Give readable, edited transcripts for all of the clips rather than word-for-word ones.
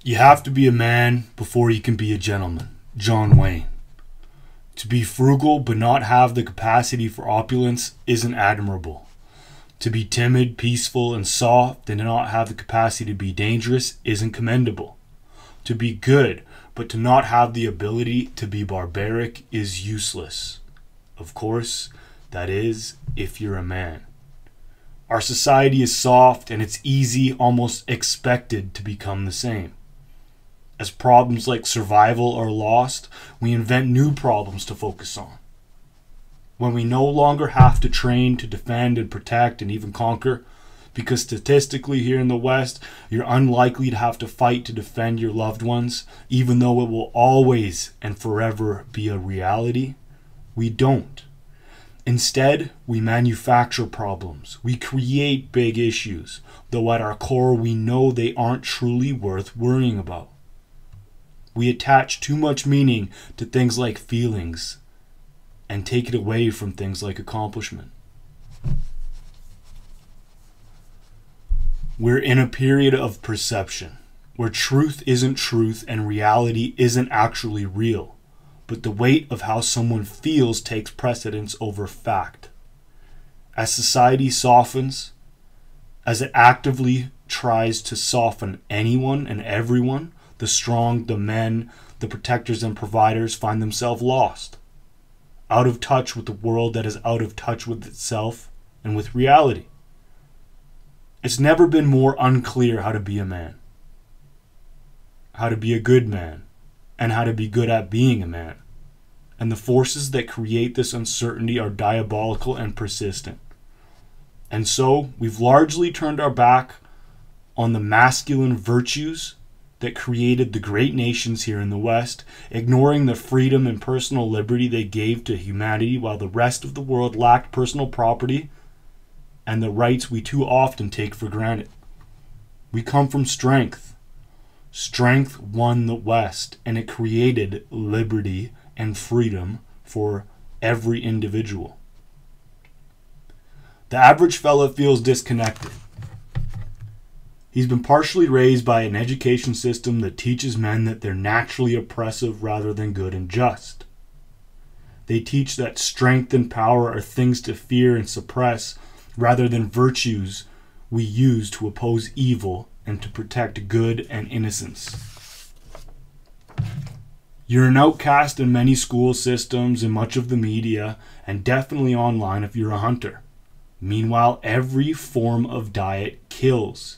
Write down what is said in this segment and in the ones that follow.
You have to be a man before you can be a gentleman. John Wayne. To be frugal but not have the capacity for opulence isn't admirable. To be timid, peaceful, and soft and not have the capacity to be dangerous isn't commendable. To be good but to not have the ability to be barbaric is useless. Of course, that is, if you're a man. Our society is soft and it's easy, almost expected, to become the same. As problems like survival are lost, we invent new problems to focus on. When we no longer have to train to defend and protect and even conquer, because statistically here in the West, you're unlikely to have to fight to defend your loved ones, even though it will always and forever be a reality, we don't. Instead, we manufacture problems. We create big issues, though at our core we know they aren't truly worth worrying about. We attach too much meaning to things like feelings and take it away from things like accomplishment. We're in a period of perception, where truth isn't truth and reality isn't actually real, but the weight of how someone feels takes precedence over fact. As society softens, as it actively tries to soften anyone and everyone, the strong, the men, the protectors and providers find themselves lost, out of touch with the world that is out of touch with itself and with reality. It's never been more unclear how to be a man, how to be a good man, and how to be good at being a man. And the forces that create this uncertainty are diabolical and persistent. And so we've largely turned our back on the masculine virtues that created the great nations here in the West, ignoring the freedom and personal liberty they gave to humanity while the rest of the world lacked personal property and the rights we too often take for granted. We come from strength. Strength won the West, and it created liberty and freedom for every individual. The average fella feels disconnected. He's been partially raised by an education system that teaches men that they're naturally oppressive rather than good and just. They teach that strength and power are things to fear and suppress rather than virtues we use to oppose evil and to protect good and innocence. You're an outcast in many school systems and much of the media, and definitely online if you're a hunter. Meanwhile, every form of diet kills.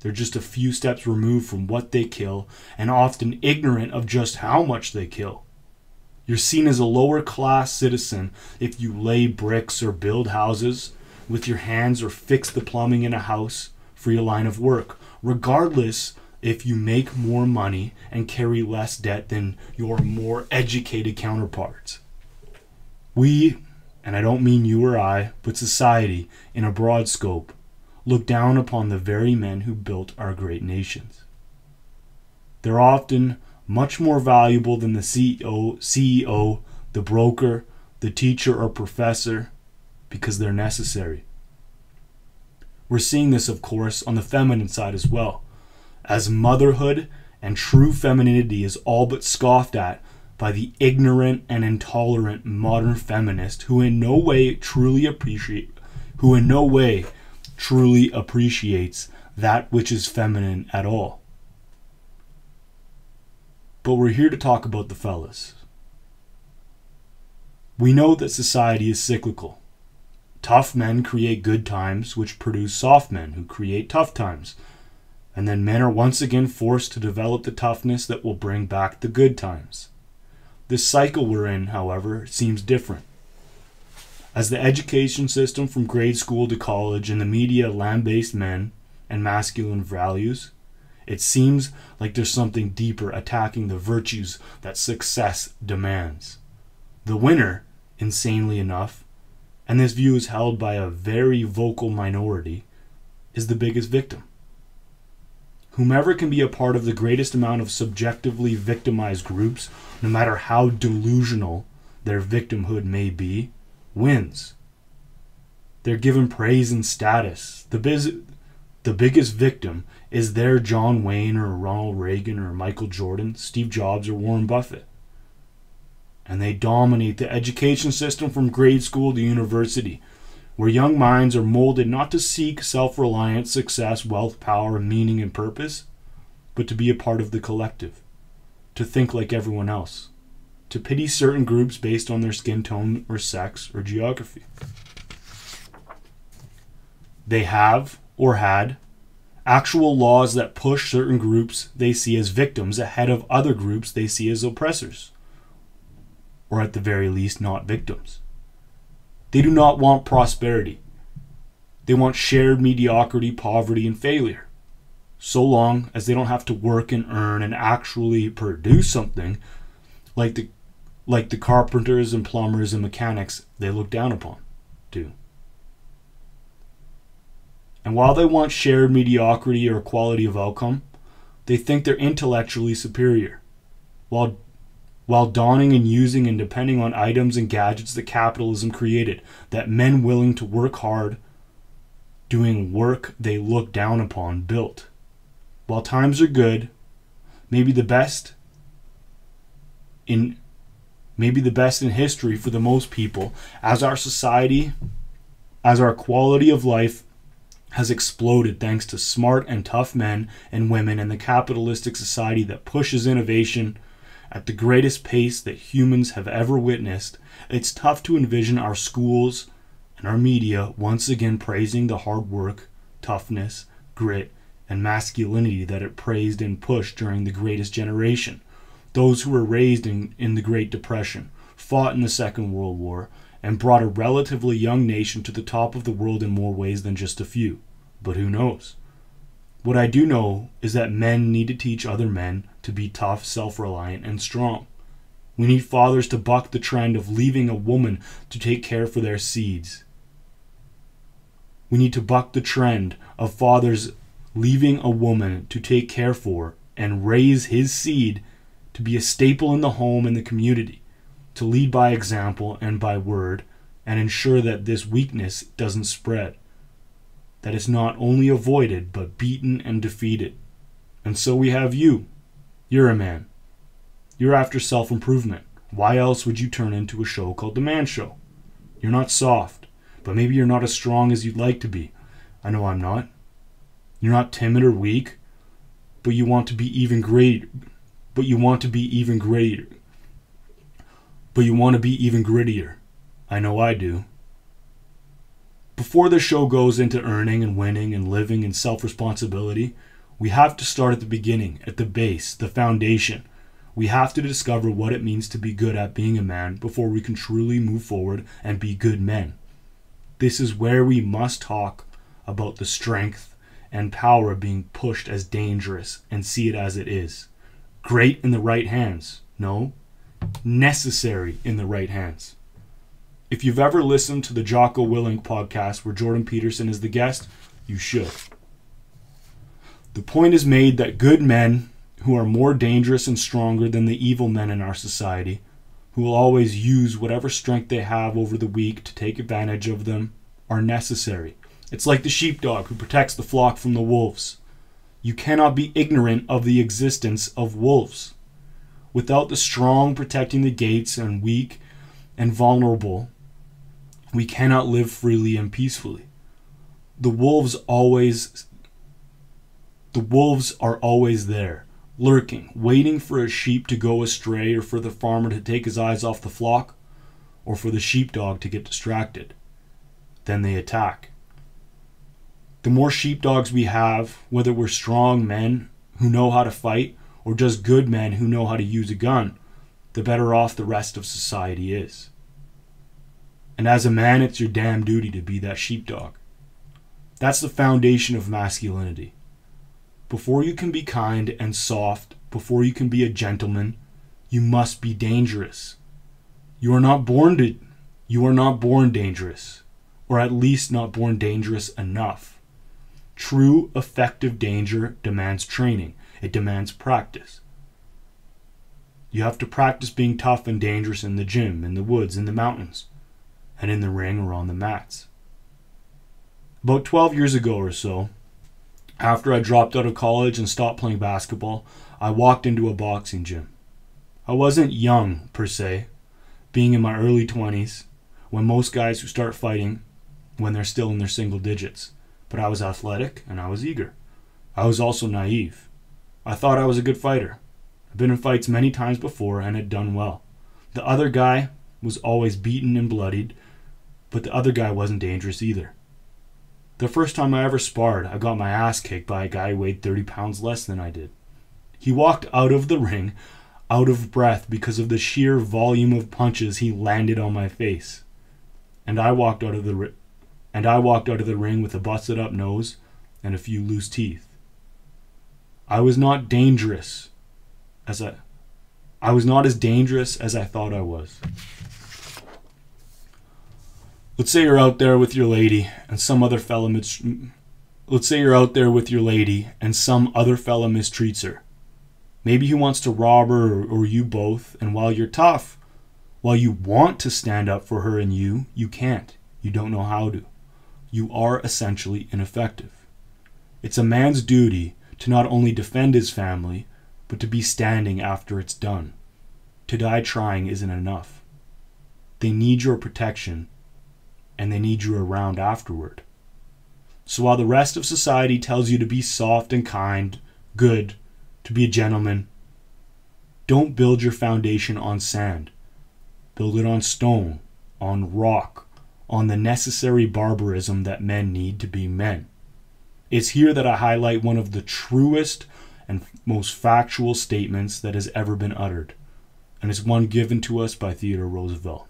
They're just a few steps removed from what they kill, and often ignorant of just how much they kill. You're seen as a lower class citizen if you lay bricks or build houses with your hands or fix the plumbing in a house for your line of work, regardless if you make more money and carry less debt than your more educated counterparts. We, and I don't mean you or I, but society in a broad scope, look down upon the very men who built our great nations. They're often much more valuable than the CEO, the broker, the teacher or professor, because they're necessary. We're seeing this, of course, on the feminine side as well, as motherhood and true femininity is all but scoffed at by the ignorant and intolerant modern feminist who in no way truly appreciates that which is feminine at all. But we're here to talk about the fellas. We know that society is cyclical. Tough men create good times, which produce soft men who create tough times. And then men are once again forced to develop the toughness that will bring back the good times. This cycle we're in, however, seems different. As the education system from grade school to college and the media lambaste men and masculine values, it seems like there's something deeper attacking the virtues that success demands. The winner, insanely enough, and this view is held by a very vocal minority, is the biggest victim. Whomever can be a part of the greatest amount of subjectively victimized groups, no matter how delusional their victimhood may be, wins. They're given praise and status. The biggest victim Is there John Wayne or Ronald Reagan or Michael Jordan, Steve Jobs or Warren Buffett? And they dominate the education system from grade school to university, where young minds are molded not to seek self-reliance, success, wealth, power, meaning, and purpose, but to be a part of the collective, to think like everyone else, to pity certain groups based on their skin tone or sex or geography. They have, or had, actual laws that push certain groups they see as victims ahead of other groups they see as oppressors, or at the very least not victims. They do not want prosperity. They want shared mediocrity, poverty, and failure. So long as they don't have to work and earn and actually produce something like the carpenters and plumbers and mechanics they look down upon do. And while they want shared mediocrity or equality of outcome, they think they're intellectually superior, while donning and using and depending on items and gadgets that capitalism created, that men willing to work hard, doing work they look down upon, built. While times are good, maybe the best in history for the most people, as our society, as our quality of life has exploded thanks to smart and tough men and women in the capitalistic society that pushes innovation at the greatest pace that humans have ever witnessed, it's tough to envision our schools and our media once again praising the hard work, toughness, grit, and masculinity that it praised and pushed during the greatest generation. Those who were raised in the Great Depression, fought in the Second World War, and brought a relatively young nation to the top of the world in more ways than just a few. But who knows? What I do know is that men need to teach other men to be tough, self-reliant, and strong. We need fathers to buck the trend of leaving a woman to take care for their seeds. We need to buck the trend of fathers leaving a woman to take care for and raise his seed to be a staple in the home and the community, to lead by example and by word, and ensure that this weakness doesn't spread, that it's not only avoided but beaten and defeated. And so we have you. You're a man. You're after self-improvement. Why else would you turn into a show called The Man Show? You're not soft, but maybe you're not as strong as you'd like to be. I know I'm not. You're not timid or weak, but you want to be even greater. But you want to be even greater. But you want to be even grittier. I know I do. Before the show goes into earning and winning and living and self-responsibility, we have to start at the beginning, at the base, the foundation. We have to discover what it means to be good at being a man before we can truly move forward and be good men. This is where we must talk about the strength and power of being pushed as dangerous and see it as it is. Great in the right hands. No, necessary in the right hands. If you've ever listened to the Jocko Willink podcast where Jordan Peterson is the guest, you should. The point is made that good men who are more dangerous and stronger than the evil men in our society, who will always use whatever strength they have over the weak to take advantage of them, are necessary. It's like the sheepdog who protects the flock from the wolves. You cannot be ignorant of the existence of wolves. Without the strong protecting the gates and weak and vulnerable, we cannot live freely and peacefully. The wolves are always there, lurking, waiting for a sheep to go astray or for the farmer to take his eyes off the flock or for the sheepdog to get distracted. Then they attack. The more sheepdogs we have, whether we're strong men who know how to fight or just good men who know how to use a gun, the better off the rest of society is. And as a man, it's your damn duty to be that sheepdog. That's the foundation of masculinity. Before you can be kind and soft, before you can be a gentleman, you must be dangerous. You are not born dangerous, or at least not born dangerous enough. True, effective danger demands training. It demands practice. You have to practice being tough and dangerous in the gym, in the woods, in the mountains, and in the ring or on the mats. About 12 years ago or so, After I dropped out of college and stopped playing basketball, I walked into a boxing gym. I wasn't young, per se, being in my early 20s, when most guys who start fighting when they're still in their single digits. But I was athletic and I was eager. I was also naive. I thought I was a good fighter. I've been in fights many times before and had done well. The other guy was always beaten and bloodied, but the other guy wasn't dangerous either. The first time I ever sparred, I got my ass kicked by a guy who weighed 30 pounds less than I did. He walked out of the ring out of breath because of the sheer volume of punches he landed on my face. And I walked out of the ring with a busted up nose and a few loose teeth. I was not dangerous I was not as dangerous as I thought I was. Let's say you're out there with your lady and some other fella mistreats her. Maybe he wants to rob her or you both, and while you're tough, while you want to stand up for her and you can't. You don't know how to. You are essentially ineffective. It's a man's duty to not only defend his family, but to be standing after it's done. To die trying isn't enough. They need your protection, and they need you around afterward. So while the rest of society tells you to be soft and kind, good, to be a gentleman, don't build your foundation on sand. Build it on stone, on rock, on the necessary barbarism that men need to be men. It's here that I highlight one of the truest and most factual statements that has ever been uttered, and it's one given to us by Theodore Roosevelt.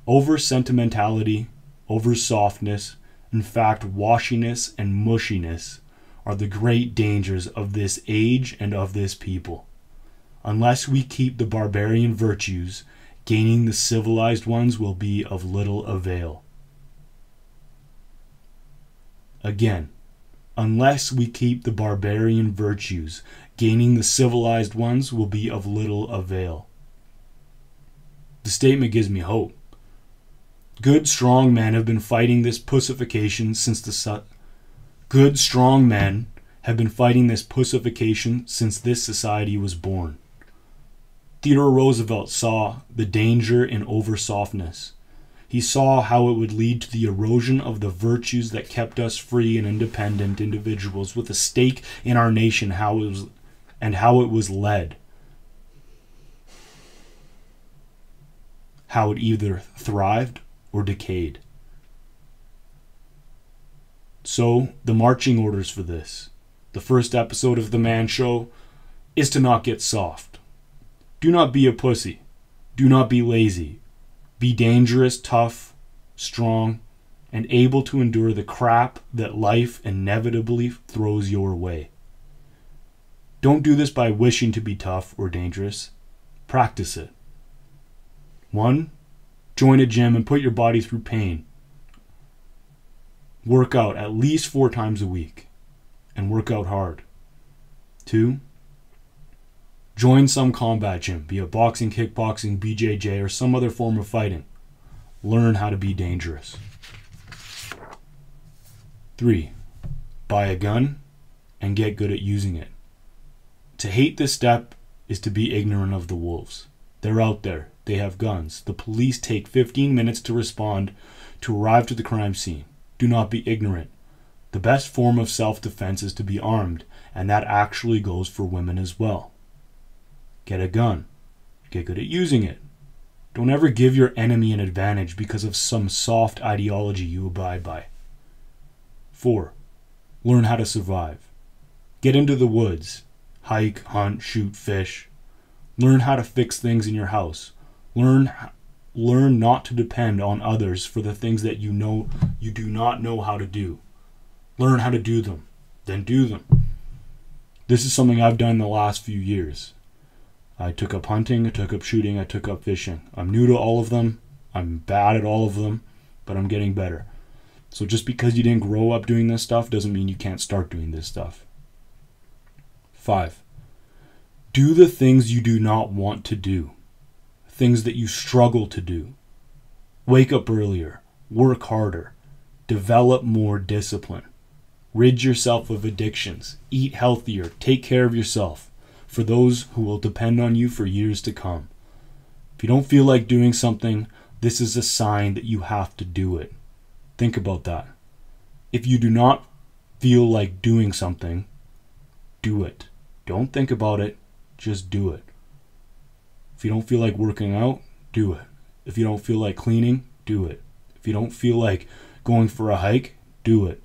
Over sentimentality, over softness, in fact, washiness and mushiness are the great dangers of this age and of this people. Unless we keep the barbarian virtues, gaining the civilized ones will be of little avail. Again, unless we keep the barbarian virtues, gaining the civilized ones will be of little avail. The statement gives me hope. Good, strong men have been fighting this pussification since this society was born. Theodore Roosevelt saw the danger in over-softness. He saw how it would lead to the erosion of the virtues that kept us free and independent individuals with a stake in our nation, how it was led. How it either thrived or decayed. So, the marching orders for this, the first episode of The Man Show, is to not get soft. Do not be a pussy. Do not be lazy. Be dangerous, tough, strong, and able to endure the crap that life inevitably throws your way. Don't do this by wishing to be tough or dangerous. Practice it. 1. Join a gym and put your body through pain. Work out at least 4 times a week, and work out hard. 2. Join some combat gym, be it boxing, kickboxing, BJJ, or some other form of fighting. Learn how to be dangerous. 3. Buy a gun and get good at using it. To hate this step is to be ignorant of the wolves. They're out there. They have guns. The police take 15 minutes to respond, to arrive to the crime scene. Do not be ignorant. The best form of self-defense is to be armed, and that actually goes for women as well. Get a gun. Get good at using it. Don't ever give your enemy an advantage because of some soft ideology you abide by. 4. Learn how to survive. Get into the woods. Hike, hunt, shoot, fish. Learn how to fix things in your house. Learn not to depend on others for the things that you do not know how to do. Learn how to do them, then do them. This is something I've done the last few years. I took up hunting, I took up shooting, I took up fishing. I'm new to all of them. I'm bad at all of them, but I'm getting better. So just because you didn't grow up doing this stuff doesn't mean you can't start doing this stuff. 5. Do the things you do not want to do. Things that you struggle to do. Wake up earlier. Work harder. Develop more discipline. Rid yourself of addictions. Eat healthier. Take care of yourself for those who will depend on you for years to come. If you don't feel like doing something, this is a sign that you have to do it. Think about that. If you do not feel like doing something, do it. Don't think about it, just do it. If you don't feel like working out, do it. If you don't feel like cleaning, do it. If you don't feel like going for a hike, do it.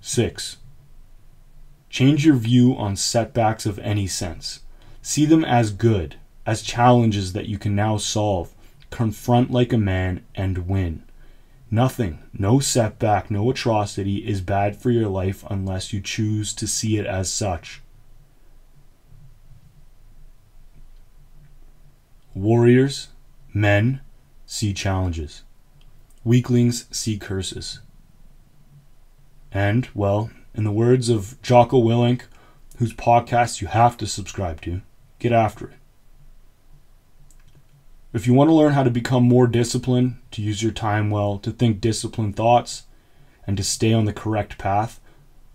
6. Change your view on setbacks of any sense. See them as good, as challenges that you can now solve. Confront like a man and win. Nothing, no setback, no atrocity is bad for your life unless you choose to see it as such. Warriors, men, see challenges. Weaklings see curses. And, well, in the words of Jocko Willink, whose podcast you have to subscribe to, get after it. If you want to learn how to become more disciplined, to use your time well, to think disciplined thoughts, and to stay on the correct path,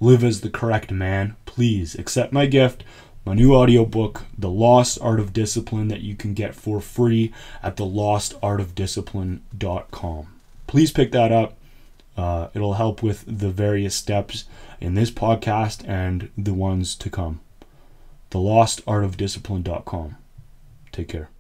live as the correct man, please accept my gift, my new audiobook, The Lost Art of Discipline, that you can get for free at thelostartofdiscipline.com. Please pick that up. It'll help with the various steps in this podcast and the ones to come. thelostartofdiscipline.com. Take care.